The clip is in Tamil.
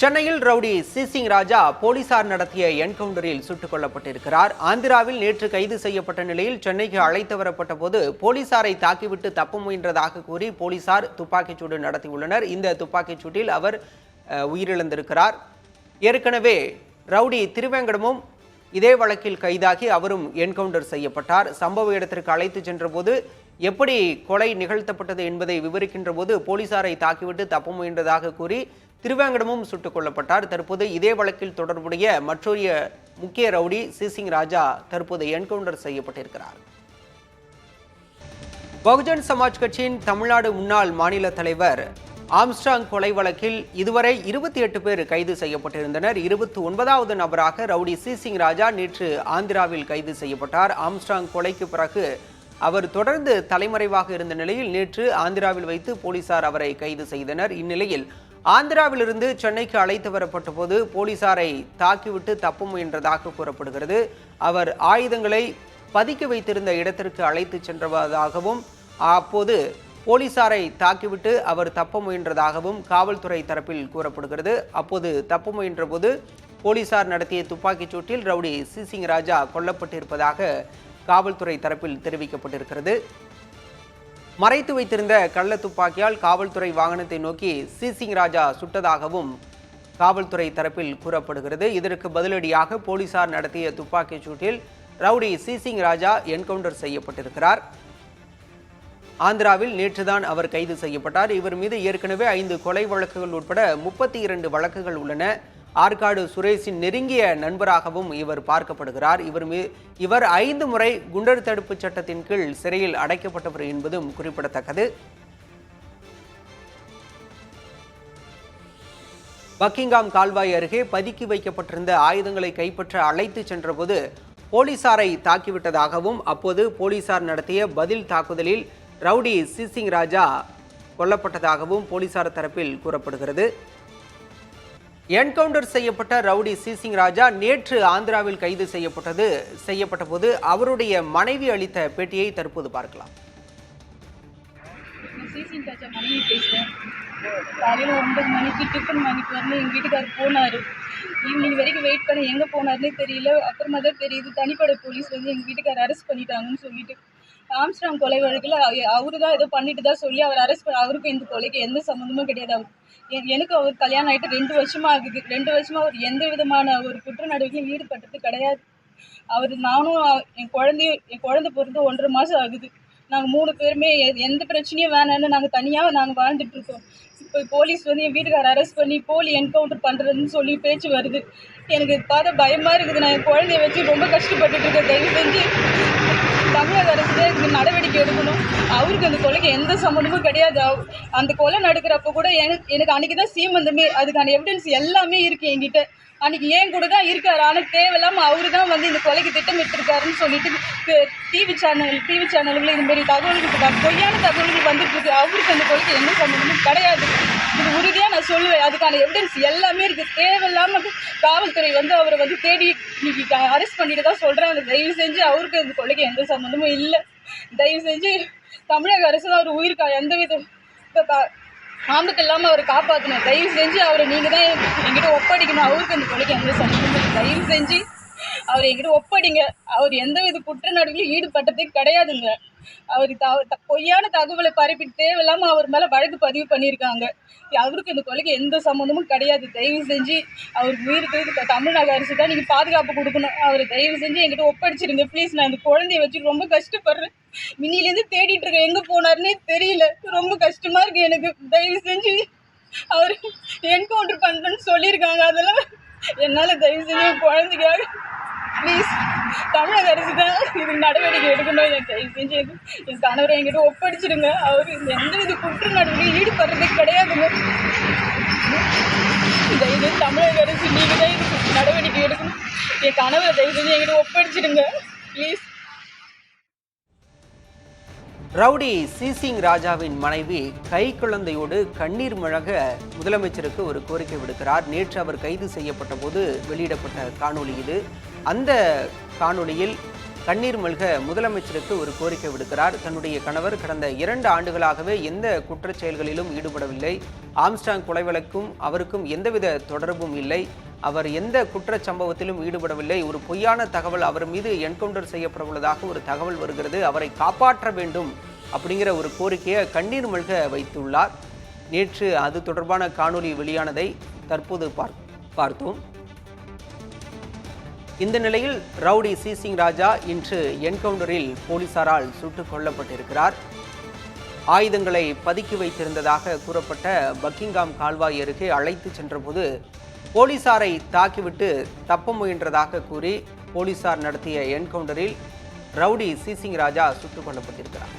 சென்னையில் ரவுடி சிசிங் ராஜா போலீசார் நடத்திய என்கவுண்டரில் சுட்டுக் கொல்லப்பட்டிருக்கிறார். ஆந்திராவில் நேற்று கைது செய்யப்பட்ட நிலையில் சென்னைக்கு அழைத்து வரப்பட்ட போது போலீசாரை தாக்கிவிட்டு தப்ப முயன்றதாக கூறி போலீசார் துப்பாக்கிச்சூடு நடத்தியுள்ளனர். இந்த துப்பாக்கிச்சூட்டில் அவர் உயிரிழந்திருக்கிறார். ஏற்கனவே ரவுடி திருவேங்கடமும் இதே வழக்கில் கைதாகி அவரும் என்கவுண்டர் செய்யப்பட்டார். சம்பவ இடத்திற்கு அழைத்து சென்ற போது எப்படி கொலை நிகழ்த்தப்பட்டது என்பதை விவரிக்கின்ற போது போலீசாரை தாக்கிவிட்டு தப்ப முயன்றதாக கூறி திருவேங்கடமும் சுட்டுக் கொல்லப்பட்டார். தற்போது இதே வழக்கில் தொடர்புடைய மற்றொரு முக்கிய ரவுடி சிசிங் ராஜா தற்போது என்கவுண்டர் செய்யப்பட்டிருக்கிறார். பகுஜன் சமாஜ் கட்சியின் தமிழ்நாடு முன்னாள் மாநில தலைவர் ஆம்ஸ்ட்ராங் கொலை வழக்கில் இதுவரை 28 பேர் கைது செய்யப்பட்டிருந்தனர். 29வது நபராக ரவுடி சிசிங் ராஜா நேற்று ஆந்திராவில் கைது செய்யப்பட்டார். ஆம்ஸ்ட்ராங் கொலைக்கு பிறகு அவர் தொடர்ந்து தலைமறைவாக இருந்த நிலையில் நேற்று ஆந்திராவில் வைத்து போலீசார் அவரை கைது செய்தனர். இந்நிலையில் ஆந்திராவிலிருந்து சென்னைக்கு அழைத்து வரப்பட்ட போது போலீசாரை தாக்கிவிட்டு தப்ப முயன்றதாக கூறப்படுகிறது. அவர் ஆயுதங்களை பதுக்கி வைத்திருந்த இடத்திற்கு அழைத்து சென்றதாகவும் அப்போது போலீசாரை தாக்கிவிட்டு அவர் தப்ப முயன்றதாகவும் காவல்துறை தரப்பில் கூறப்படுகிறது. அப்போது தப்ப முயன்ற போது போலீசார் நடத்திய துப்பாக்கிச் சூட்டில் ரவுடி சிசிங் ராஜா கொல்லப்பட்டிருப்பதாக காவல்துறை தரப்பில் தெரிவிக்கப்பட்டிருக்கிறது. மறைத்து வைத்திருந்த கள்ள துப்பாக்கியால் காவல்துறை வாகனத்தை நோக்கி சிசிங் ராஜா சுட்டதாகவும் காவல்துறை தரப்பில் கூறப்படுகிறது. இதற்கு பதிலடியாக போலீசார் நடத்திய துப்பாக்கிச் சூட்டில் ரவுடி சிசிங் ராஜா என்கவுண்டர் செய்யப்பட்டிருக்கிறார். ஆந்திராவில் நேற்றுதான் அவர் கைது செய்யப்பட்டார். இவர் மீது ஏற்கனவே 5 கொலை வழக்குகள் உட்பட 32 வழக்குகள் உள்ளன. ஆற்காடு சுரேஷின் நெருங்கிய நண்பராகவும் இவர் பார்க்கப்படுகிறார். இவர் 5 முறை குண்டர் தடுப்பு சட்டத்தின் கீழ் சிறையில் அடைக்கப்பட்டவர் என்பதும் குறிப்பிடத்தக்கது. பக்கிங்காம் கால்வாய் அருகே பதுக்கி வைக்கப்பட்டிருந்த ஆயுதங்களை கைப்பற்ற அழைத்து சென்றபோது போலீசாரை தாக்கிவிட்டதாகவும் அப்போது போலீசார் நடத்திய பதில் தாக்குதலில் ரவுடி சிசிங் ராஜா கொல்லப்பட்டதாகவும் போலீசார் தரப்பில் கூறப்படுகிறது. என்கவுண்டர் செய்யப்பட்ட ரவுடி சிசிங் ராஜா நேற்று ஆந்திராவில் கைது செய்யப்பட்ட போது அவருடைய மனைவி அளித்த பேட்டியை தற்போது பார்க்கலாம். காலையில் 9 மணிக்கு டிஃபன் வாங்கிட்டு வரணும் எங்கள் வீட்டுக்காரர் போனார். ஈவினிங் வரைக்கும் வெயிட் பண்ண எங்கே போனார்னே தெரியல. அப்புறமா தான் தெரியுது தனிப்படை போலீஸ் வந்து எங்கள் வீட்டுக்காரர் அரெஸ்ட் பண்ணிட்டாங்கன்னு சொல்லிட்டு. ஆம்ஸ்ட்ராங் கொலை வழக்கில் அவரு தான் ஏதோ பண்ணிட்டு தான் சொல்லி அவர் அரெஸ்ட் அவருக்கும் இந்த கொலைக்கு எந்த சம்மந்தமும் கிடையாது. எனக்கு அவர் கல்யாணம் ஆகிட்டு 2 வருஷமாக ஆகுது. 2 வருஷமாக அவர் எந்த விதமான ஒரு குற்ற நடவடிக்கையும் ஈடுபட்டது கிடையாது. நானும் என் குழந்தை பிறந்து 1.5 மாதம் ஆகுது. நாங்கள் 3 பேருமே எந்த பிரச்சனையும் வேணான்னு நாங்கள் தனியாக வாழ்ந்துட்டுருக்கோம். இப்போ போலீஸ் வந்து என் வீட்டுக்காரர் அரெஸ்ட் பண்ணி போலி என்கவுண்டர் பண்ணுறதுன்னு சொல்லி பேச்சு வருது. எனக்கு பார்த்தா பயமாக இருக்குது. நான் என் குழந்தைய வச்சு ரொம்ப கஷ்டப்பட்டுட்டு இருக்கேன். தயவு செஞ்சு தமிழக அரசு தான் இதுக்கு நடவடிக்கை எடுக்கணும். அவருக்கு அந்த கொலைக்கு எந்த சம்மந்தமும் கிடையாது. அந்த கொலை நடக்கிறப்ப கூட எனக்கு அன்றைக்கி தான் சீமந்தமே, அதுக்கான எவிடன்ஸ் எல்லாமே இருக்குது என்கிட்ட. அன்றைக்கி ஏன் கூட தான் இருக்கார். ஆனால் தேவையில்லாமல் அவரு தான் வந்து இந்த கொலைக்கு திட்டமிட்டிருக்காருன்னு சொல்லிட்டு டிவி சேனல்களில் இதுமாரி தகவல்கள் பொய்யான தகவல்கள் வந்துட்டுருக்கு. அவருக்கு அந்த கொலைக்கு எந்த சம்மந்தமும் கிடையாது. இது உறுதியாக நான் சொல்லுவேன். அதுக்கான எவிடன்ஸ் எல்லாமே இருக்குது. தேவையில்லாமல் காவல்துறை வந்து அவரை வந்து தேடி இன்னைக்கு அரெஸ்ட் பண்ணிட்டு தான் சொல்கிறாங்க. தயவு செஞ்சு அவருக்கு அந்த கொலைக்கு எந்த சம்மந்தமும் இல்லை. தயவு செஞ்சு தமிழக அரசு அவர் உயிருக்கு எந்த வித ஆபத்து இல்லாமல் அவரை காப்பாற்றணும். தயவு செஞ்சு அவரை நீங்கள் தான் என்கிட்ட ஒப்படைக்கணும். அவருக்கு அந்த கொலைக்கு எந்த சம்மந்தமும் தயவு செஞ்சு அவர் என்கிட்ட ஒப்படைங்க. அவர் எந்த வித குற்ற நடவடிக்கையும் ஈடுபட்டதே கிடையாதுங்க. அவர் பொய்யான தகவலை பரப்பிட்டு தேவையில்லாமல் அவர் மேலே வழக்கு பதிவு பண்ணியிருக்காங்க. அவருக்கு இந்த கொலைக்கு எந்த சம்மந்தமும் கிடையாது. தயவு செஞ்சு அவருக்கு உயிருக்கு தமிழ்நாடு அரசு தான் நீங்கள் பாதுகாப்பு கொடுக்கணும். அவரை தயவு செஞ்சு என்கிட்ட ஒப்படைச்சிருங்க ப்ளீஸ். நான் இந்த குழந்தைய வச்சு ரொம்ப கஷ்டப்படுறேன். மின்னிலேருந்து தேடிட்டு இருக்கேன். எங்கே போனார்னே தெரியல. ரொம்ப கஷ்டமாக இருக்குது எனக்கு. தயவு செஞ்சு அவர் என்கவுண்டர் பண்ணுறேன்னு சொல்லியிருக்காங்க. அதெல்லாம் என்னால் தயவு செஞ்சு என் குழந்தைக்காக ப்ளீஸ் தமிழக அரசு தான் இதுக்கு நடவடிக்கை எடுக்கணும். தயவு செஞ்சு என் கணவரை என்கிட்ட ஒப்படைச்சிடுங்க. அவர் எந்த வித குற்ற நடவடிக்கை ஈடுபடுறதே கிடையாதுங்க. தயவு தமிழக அரசு நீங்கள் தான் இதுக்கு நடவடிக்கை எடுக்கணும். என் கணவரை தயவு செஞ்சு என்கிட்ட ஒப்படைச்சிடுங்க ப்ளீஸ். ரவுடி சிசிங் ராஜாவின் மனைவி கைக்குழந்தையோடு கண்ணீர் மழக முதலமைச்சருக்கு ஒரு கோரிக்கை விடுக்கிறார். நேற்று அவர் கைது செய்யப்பட்ட போது வெளியிடப்பட்ட காணொலி இது. அந்த காணொலியில் கண்ணீர் மல்க முதலமைச்சருக்கு ஒரு கோரிக்கை விடுக்கிறார். தன்னுடைய கணவர் கடந்த 2 ஆண்டுகளாகவே எந்த குற்றச் செயல்களிலும் ஈடுபடவில்லை. ஆம்ஸ்ட்ராங் கொலை வழக்கும் அவருக்கும் எந்தவித தொடர்பும் இல்லை. அவர் எந்த குற்றச் சம்பவத்திலும் ஈடுபடவில்லை. ஒரு பொய்யான தகவல் அவர் மீது என்கவுண்டர் செய்யப்பட உள்ளதாக ஒரு தகவல் வருகிறது. அவரை காப்பாற்ற வேண்டும் அப்படிங்கிற ஒரு கோரிக்கையை கண்ணீர் மல்க வைத்துள்ளார். நேற்று அது தொடர்பான காணொலி வெளியானதை தற்போது பார்த்தோம். இந்த நிலையில் ரவுடி சிசிங் ராஜா இன்று என்கவுண்டரில் போலீசாரால் சுட்டுக் கொல்லப்பட்டிருக்கிறார். ஆயுதங்களை பதுக்கி வைத்திருந்ததாக கூறப்பட்ட பக்கிங்காம் கால்வாய் அருகே அழைத்து சென்றபோது போலீசாரை தாக்கிவிட்டு தப்ப முயன்றதாக கூறி போலீசார் நடத்திய என்கவுண்டரில் ரவுடி சிசிங் ராஜா சுட்டுக் கொல்லப்பட்டிருக்கிறார்.